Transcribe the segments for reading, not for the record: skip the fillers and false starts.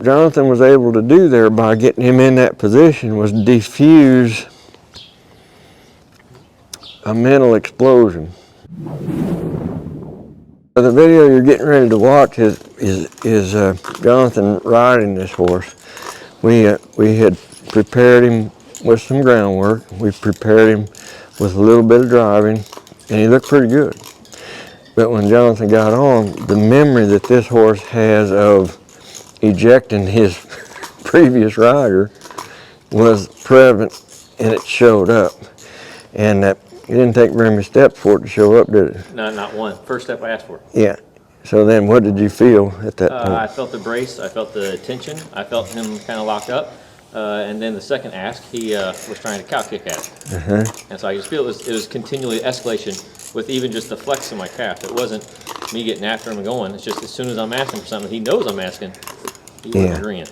Jonathon was able to do there by getting him in that position was defuse a mental explosion. The video you're getting ready to watch is Jonathon riding this horse. We had prepared him with some groundwork. We prepared him with a little bit of driving, and he looked pretty good. But when Jonathon got on, the memory that this horse has of ejecting his previous rider was present, and it showed up. And it didn't take very many steps for it to show up, did it? No, not one. First step I asked for. Yeah. So then what did you feel at that point? I felt the brace, I felt the tension, I felt him kind of locked up. And then the second ask, he was trying to cow kick at it. And so I just feel it was continually escalation with even just the flex of my calf. It wasn't me getting after him and going. It's just as soon as I'm asking for something, he knows I'm asking, he wasn't agreeing.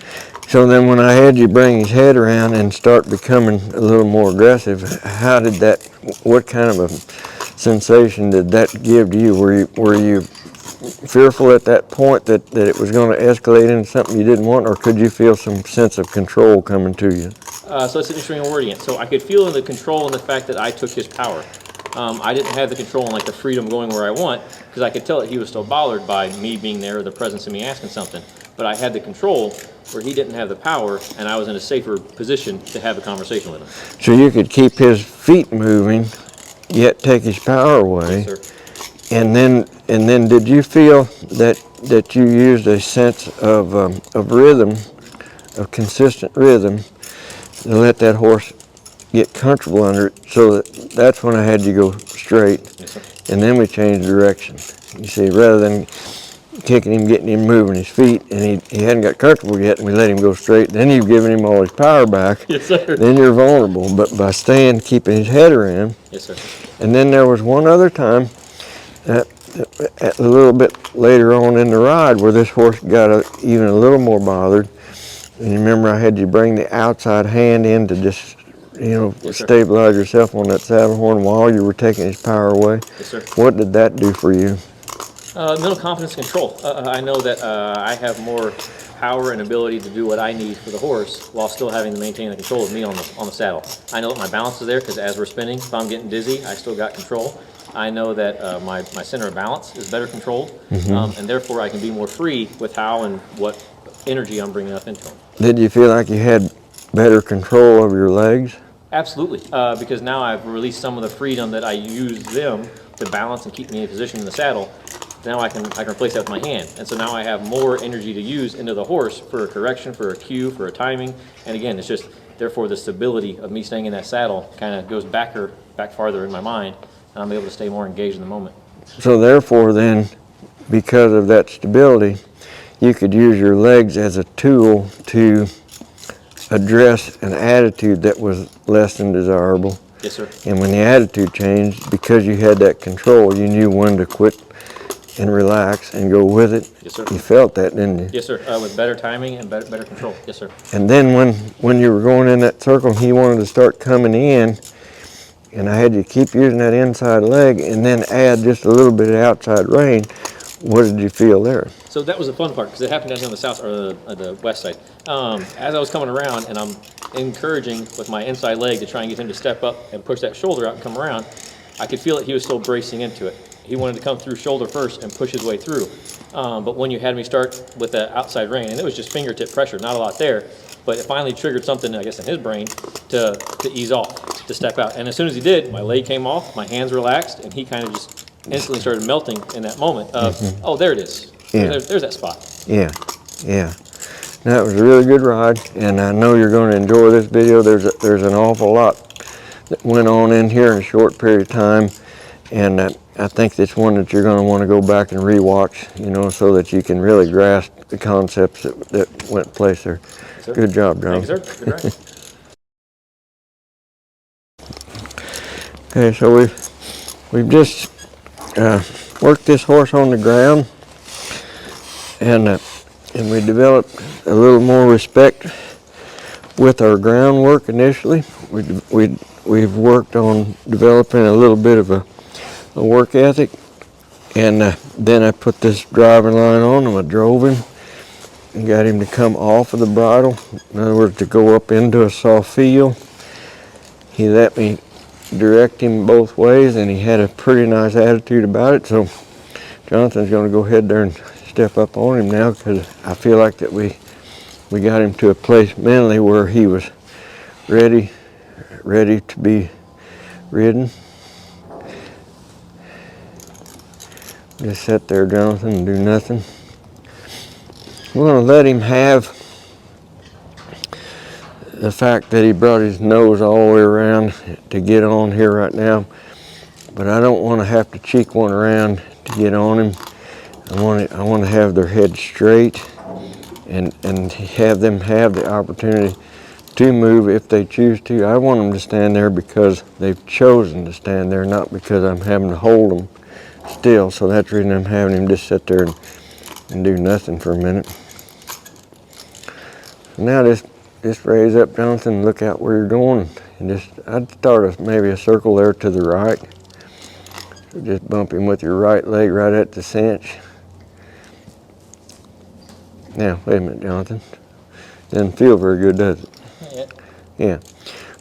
So then when I had you bring his head around and start becoming a little more aggressive, how did that, what kind of a sensation did that give to you? Were you fearful at that point that it was going to escalate into something you didn't want, or could you feel some sense of control coming to you? So it's an interesting wording it. So I could feel the control in the fact that I took his power. I didn't have the control and like the freedom going where I want, because I could tell that he was still bothered by me being there or the presence of me asking something. But I had the control where he didn't have the power, and I was in a safer position to have a conversation with him. So you could keep his feet moving, yet take his power away. Yes, sir. And then did you feel that you used a sense of rhythm, of consistent rhythm, to let that horse get comfortable under it? So that's when I had you go straight. Yes, sir. And then we changed direction. You see, rather than kicking him, getting him moving his feet, and he hadn't got comfortable yet, and we let him go straight. Then you've given him all his power back. Yes, sir. Then you're vulnerable. But by keeping his head around. Yes, sir. And then there was one other time, a little bit later on in the ride, where this horse got even a little more bothered. And you remember I had you bring the outside hand in to just, Yes, stabilize yourself on that saddle horn while you were taking his power away. Yes, sir. What did that do for you? Mental confidence control. I know that I have more power and ability to do what I need for the horse while still having to maintain the control of me on the saddle. I know that my balance is there because as we're spinning, if I'm getting dizzy, I still got control. I know that my center of balance is better controlled, and therefore I can be more free with how and what energy I'm bringing up into him. Did you feel like you had better control over your legs? Absolutely, because now I've released some of the freedom that I use them to balance and keep me in position in the saddle. Now I can replace that with my hand, and so now I have more energy to use into the horse for a correction, for a cue, for a timing, and again, it's just therefore the stability of me staying in that saddle kind of goes back farther in my mind, and I'm able to stay more engaged in the moment. So therefore then, because of that stability, you could use your legs as a tool to address an attitude that was less than desirable. Yes, sir. And when the attitude changed, because you had that control, you knew when to quit and relax and go with it. Yes, sir. You felt that, didn't you? Yes, sir. With better timing and better control. Yes, sir. And then when you were going in that circle, he wanted to start coming in, and I had you keep using that inside leg and then add just a little bit of outside rein. What did you feel there? So that was the fun part because it happened down here on the south or the west side. As I was coming around and I'm encouraging with my inside leg to try and get him to step up and push that shoulder out and come around, I could feel that he was still bracing into it. He wanted to come through shoulder first and push his way through. But when you had me start with the outside rein, and it was just fingertip pressure, not a lot there, but it finally triggered something, I guess, in his brain to ease off, to step out. And as soon as he did, my leg came off, my hands relaxed, and he kind of just instantly started melting in that moment of, oh, there it is. Yeah. There's that spot. Yeah, yeah. That was a really good ride, and I know you're going to enjoy this video. There's an awful lot that went on in here in a short period of time, and I think it's one that you're going to want to go back and rewatch, so that you can really grasp the concepts that went place there. Yes, sir. Good job, John. Thank you, sir. Good ride. Okay, so we've just worked this horse on the ground, and we developed a little more respect with our groundwork initially. We've worked on developing a little bit of a work ethic, and then I put this driving line on him. I drove him, and got him to come off of the bridle. In other words, to go up into a soft feel. He let me direct him both ways, and he had a pretty nice attitude about it. So Jonathon's going to go ahead there and step up on him now, because I feel like that we got him to a place mentally where he was ready to be ridden. Just sit there, Jonathon, and do nothing. We're going to let him have the fact that he brought his nose all the way around to get on here right now, but I don't want to have to cheek one around to get on him. I want to have their head straight and have them have the opportunity to move if they choose to. I want them to stand there because they've chosen to stand there, not because I'm having to hold them still. So that's the reason I'm having him just sit there and do nothing for a minute. So now just raise up, Jonathon, and look out where you're going. And I'd start maybe a circle there to the right. So just bump him with your right leg right at the cinch. Now, wait a minute, Jonathon. Doesn't feel very good, does it? Not yet. Yeah.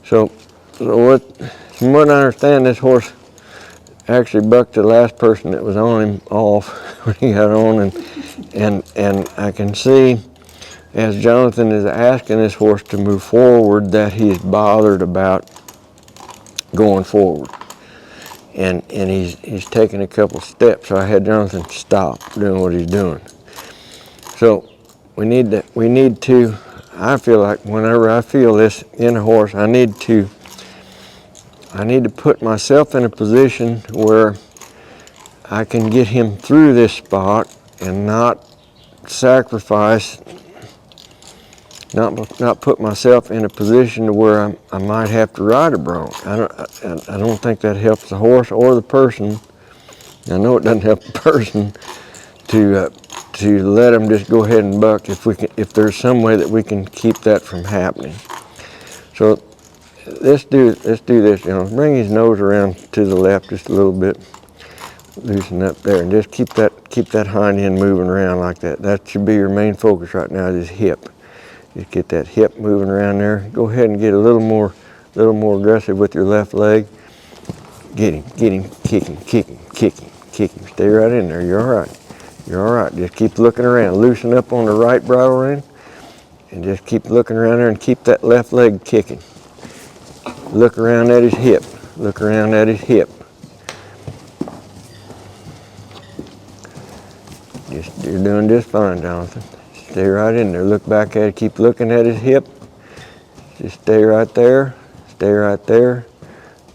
So from what I understand, this horse actually bucked the last person that was on him off when he got on, and I can see as Jonathon is asking this horse to move forward that he's bothered about going forward, and he's taking a couple steps. So I had Jonathon stop doing what he's doing. So we need to. I feel like whenever I feel this in a horse, I need to put myself in a position where I can get him through this spot and not sacrifice, not put myself in a position to where I might have to ride a bronc. I don't think that helps the horse or the person. I know it doesn't help the person to let them just go ahead and buck if there's some way that we can keep that from happening. So let's do this, bring his nose around to the left just a little bit, loosen up there, and just keep that hind end moving around like that. That should be your main focus right now, is his hip. Just get that hip moving around there. Go ahead and get a little more aggressive with your left leg. Get him, kick him. Stay right in there, you're all right. You're all right, just keep looking around. Loosen up on the right bridle rein, and just keep looking around there and keep that left leg kicking. Look around at his hip. Look around at his hip. You're doing just fine, Jonathon. Stay right in there. Look back at it. Keep looking at his hip. Just stay right there. Stay right there.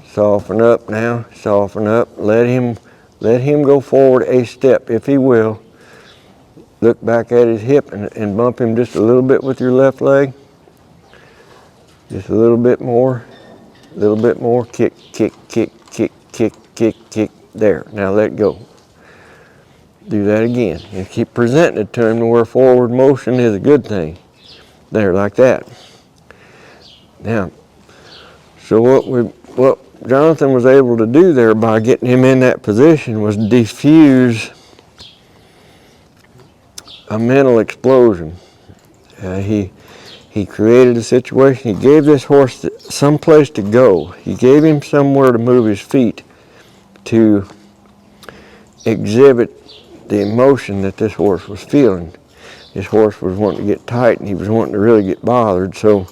Soften up now. Soften up. Let him go forward a step, if he will. Look back at his hip and bump him just a little bit with your left leg. Just a little bit more. A little bit more. Kick. There. Now let go. Do that again. And keep presenting it to him to where forward motion is a good thing. There, like that. Now, so what Jonathon was able to do there by getting him in that position was defuse a mental explosion. He created a situation. He gave this horse some place to go. He gave him somewhere to move his feet to exhibit the emotion that this horse was feeling. This horse was wanting to get tight, and he was wanting to really get bothered. So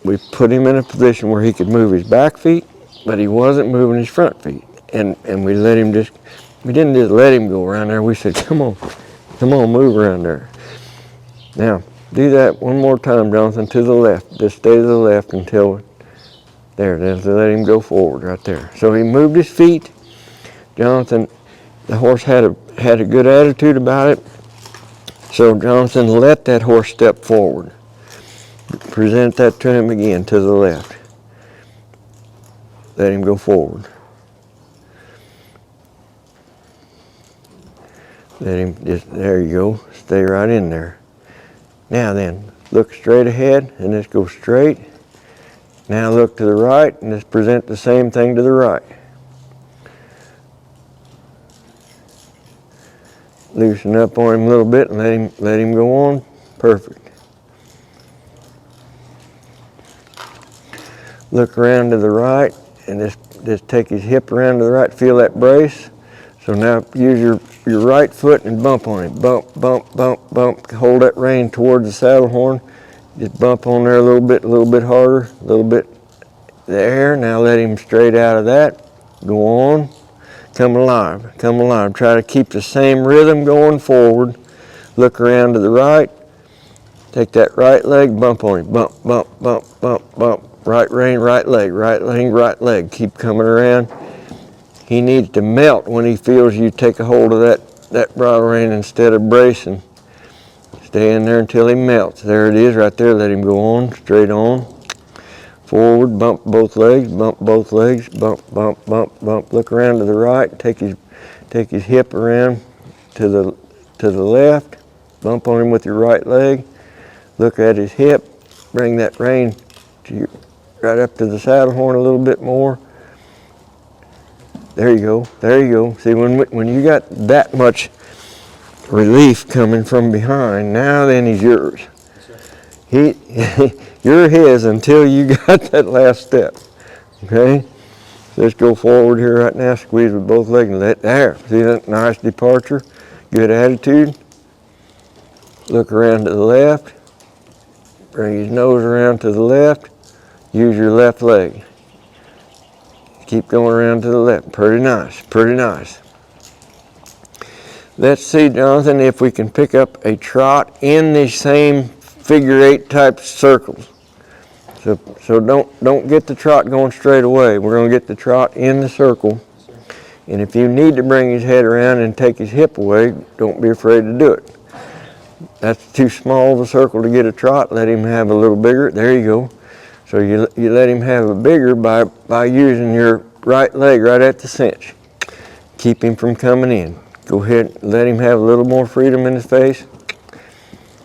we put him in a position where he could move his back feet, but he wasn't moving his front feet. And we didn't just let him go around there. We said, come on, move around there. Now, do that one more time, Jonathon, to the left. Just stay to the left until there. Just let him go forward right there. So he moved his feet. Jonathon, the horse had a good attitude about it. So Jonathon let that horse step forward. Present that to him again, to the left. Let him go forward. There you go. Stay right in there. Now then, look straight ahead and just go straight. Now look to the right and just present the same thing to the right. Loosen up on him a little bit and let him go on. Perfect. Look around to the right and just take his hip around to the right. Feel that brace. So now use your right foot and bump on it. Bump, bump, bump, bump. Hold that rein towards the saddle horn. Just bump on there a little bit harder, a little bit there. Now let him straight out of that. Go on. Come alive, come alive. Try to keep the same rhythm going forward. Look around to the right. Take that right leg, bump on him. Bump, bump, bump, bump, bump. Right rein, right leg, right leg, right leg. Keep coming around. He needs to melt when he feels you take a hold of that bridle rein instead of bracing. Stay in there until he melts. There it is right there. Let him go on, straight on. Forward, bump both legs, bump both legs, bump, bump, bump, bump. Look around to the right, take his hip around to the left. Bump on him with your right leg. Look at his hip. Bring that rein right up to the saddle horn a little bit more. There you go, there you go. See, when you got that much relief coming from behind, now then he's yours. You're his until you got that last step, okay? Let's go forward here right now, squeeze with both legs and there. See that nice departure, good attitude. Look around to the left, bring his nose around to the left, use your left leg. Keep going around to the left, pretty nice, pretty nice. Let's see, Jonathan, if we can pick up a trot in the same figure 8 type circles. So don't get the trot going straight away. We're going to get the trot in the circle. And if you need to bring his head around and take his hip away, don't be afraid to do it. That's too small of a circle to get a trot. Let him have a little bigger. There you go. So you let him have a bigger by using your right leg right at the cinch. Keep him from coming in. Go ahead, let him have a little more freedom in his face.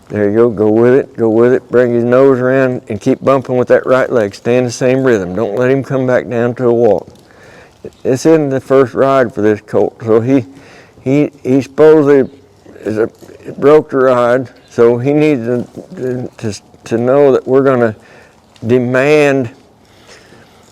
There you go, go with it, go with it. Bring his nose around and keep bumping with that right leg. Stay in the same rhythm. Don't let him come back down to a walk. This isn't the first ride for this colt, so he supposedly broke the ride, so he needs to know that we're going to demand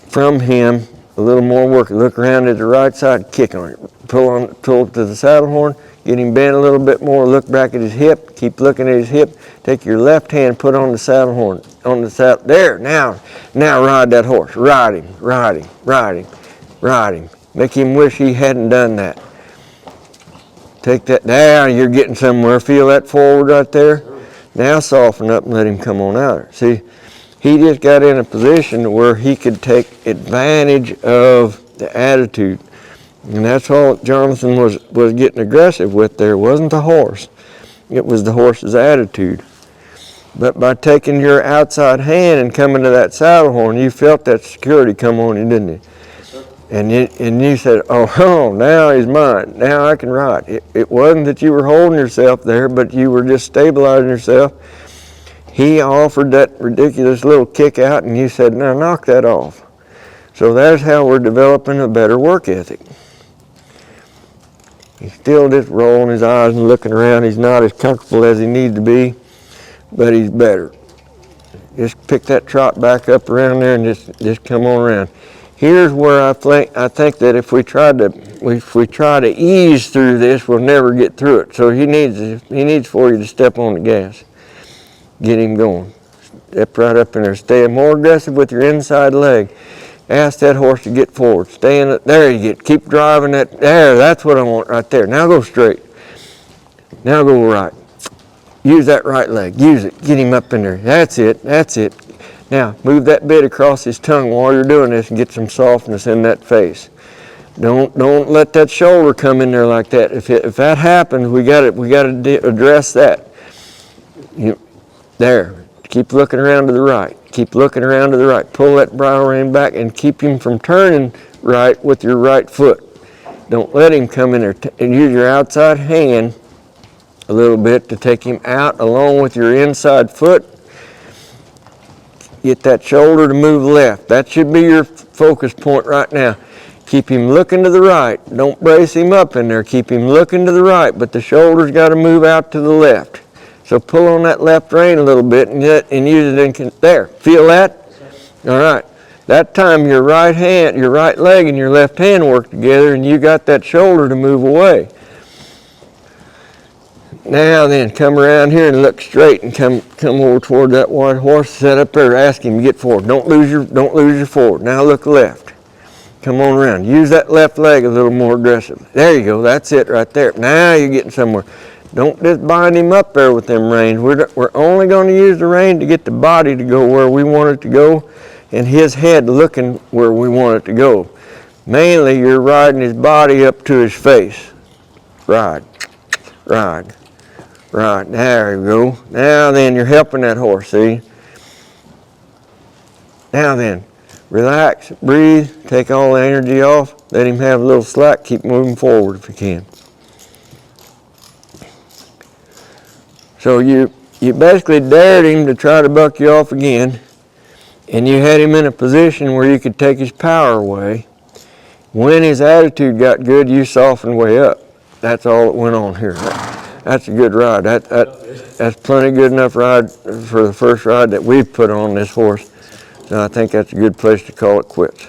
from him a little more work. Look around to the right side, kick on it. Pull to the saddle horn, get him bent a little bit more, look back at his hip, keep looking at his hip. Take your left hand, put on the saddle horn, on the saddle. There, now ride that horse. Ride him, ride him, ride him, ride him. Make him wish he hadn't done that. Take that, now you're getting somewhere. Feel that forward right there? Now soften up and let him come on out. See, he just got in a position where he could take advantage of the attitude. And that's all Jonathon was getting aggressive with there. It wasn't the horse. It was the horse's attitude. But by taking your outside hand and coming to that saddle horn, you felt that security come on you, didn't you? And you said, oh, now he's mine. Now I can ride. It wasn't that you were holding yourself there, but you were just stabilizing yourself. He offered that ridiculous little kick out, and you said, now knock that off. So that's how we're developing a better work ethic. He's still just rolling his eyes and looking around. He's not as comfortable as he needs to be, but he's better. Just pick that trot back up around there and just come on around. Here's where I think that if we try to ease through this, we'll never get through it. So he needs for you to step on the gas. Get him going. Step right up in there. Stay more aggressive with your inside leg. Ask that horse to get forward. Stay in it. There you get. Keep driving that. There, that's what I want right there. Now go straight. Now go right. Use that right leg. Use it. Get him up in there. That's it. That's it. Now move that bit across his tongue while you're doing this and get some softness in that face. Don't let that shoulder come in there like that. If that happens, we got to address that. There. Keep looking around to the right. Keep looking around to the right. Pull that bridle rein back and keep him from turning right with your right foot. Don't let him come in there. And use your outside hand a little bit to take him out along with your inside foot. Get that shoulder to move left. That should be your focus point right now. Keep him looking to the right. Don't brace him up in there. Keep him looking to the right, but the shoulder's got to move out to the left. So pull on that left rein a little bit and use it in, there. Feel that? All right. That time your right hand, your right leg and your left hand work together and you got that shoulder to move away. Now then, come around here and look straight and come over toward that white horse. Set up there. Ask him to get forward. Don't lose your forward. Now look left. Come on around. Use that left leg a little more aggressively. There you go. That's it right there. Now you're getting somewhere. Don't just bind him up there with them reins. We're only going to use the rein to get the body to go where we want it to go and his head looking where we want it to go. Mainly you're riding his body up to his face. Ride, ride, ride. There you go. Now then, you're helping that horse, see? Now then, relax, breathe, take all the energy off, let him have a little slack, keep moving forward if you can. So you basically dared him to try to buck you off again, and you had him in a position where you could take his power away. When his attitude got good, you softened way up. That's all that went on here. That's a good ride. That's plenty good enough ride for the first ride that we've put on this horse. So I think that's a good place to call it quits.